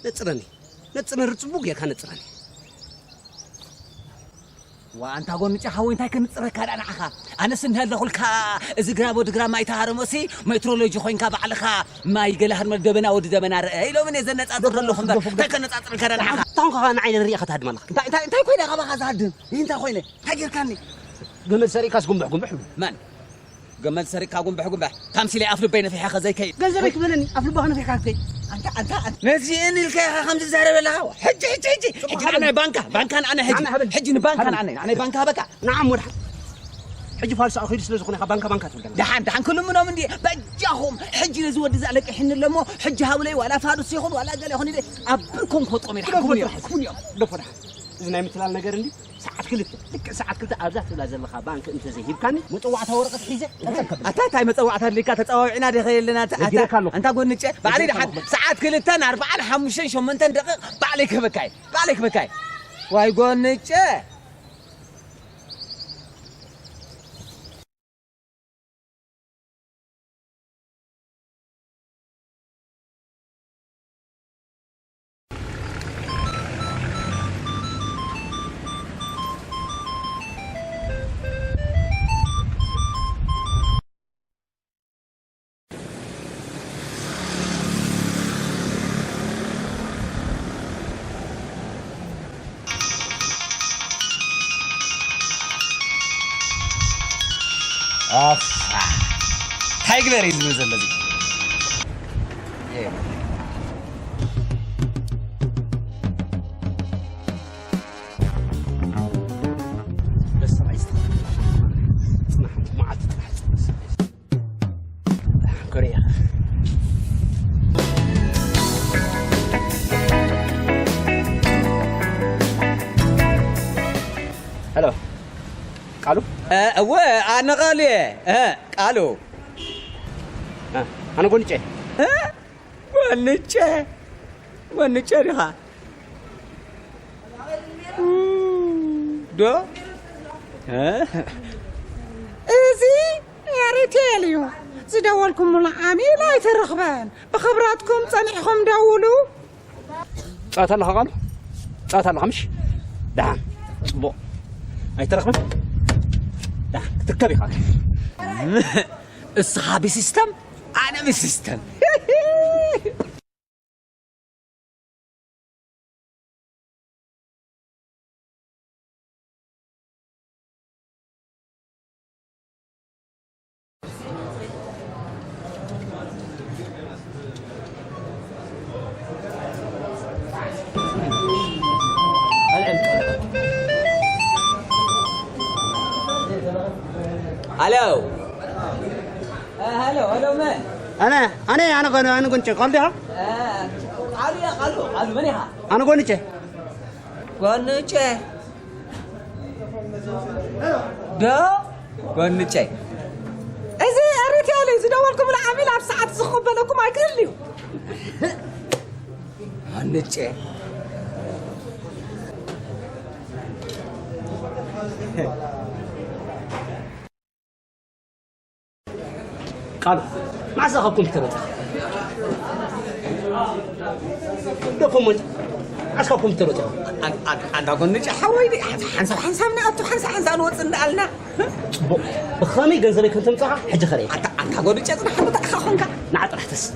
نتصرني رتصبوق يا كان نتصرني وأنت أقول نجح وين تاكن نتصرك أنا عخا أنا سنها لقول كا إذا جراب ودجرام ما يتهارموسي مترولوجي خوين كاب على خا ما يقله هرمل دبنا ود دبنا رأي لو من إذا نتصدر له خمر تاكن نتصدر كرنا عخا تانك أنا عين الرياح تهد مالك أنت خوينا غابا غازادن أنت خوينا تاجر كاني قمل سري كاس قنبح من قمل سري كاقوم بحقوم تمثيل أفلو بين في حاجة زي كي قنزرك بلني أفلو بهنا في حاجتي أنت نسيني الكي خمس زهرة ولا هوا حج أنا بانكا أنا حج بانكا أنا بانكا بكا نعم ورح حج فارس أخير سلزقني بانكا تقول دحان كل منهم من دي بجاهم حج نزود زعلك إحنا لمو حج هؤلاء ولا فارس يخون ولا قال يخون دي أبركم خطوة من كون يوم دفرح إذا مثل النجار عندي ساعات كلت أرزح لازم لخا بانك أنت زي هيبكاني متوعتها ورقة حيزة أتاي متوعتها اللي كانت تطوعنا دي خير لنا أنت أقول نتشي بعدين دحان ساعات كلتنا 4 5 8 دقائق بعليك بكاي ويقول نتشي هاي قدر يزوز الذي بس رئيس ما عاد كوريا هلو قالوا أنا غالي قالوا أنا قلت ونجي لها دو إزي يا ريتيليو زدولكم العامل لا يترخبان بخبراتكم صنعكم دولوا صات الله قالوا صات الله خمش دعم صبو أي ترخبان دعم تركبي خاك الصحابي سيستم أنا مش سيستم هلو من أنا قلت قالها قالوا منها أنا قلت قلت إزي يا ريتيليو زدولكم العامل على ساعة تزخوا بالكم أكلوا قلت قالوا ما ساقكم ترى دفهم أسقكم ترى أنا قلت حوالي حنسامنا أبتو حنسا نوصلنا لنا بخامي جنزبك كنتم صح حج خريج أنت قلت أنا حنطق خونك نعطر حتس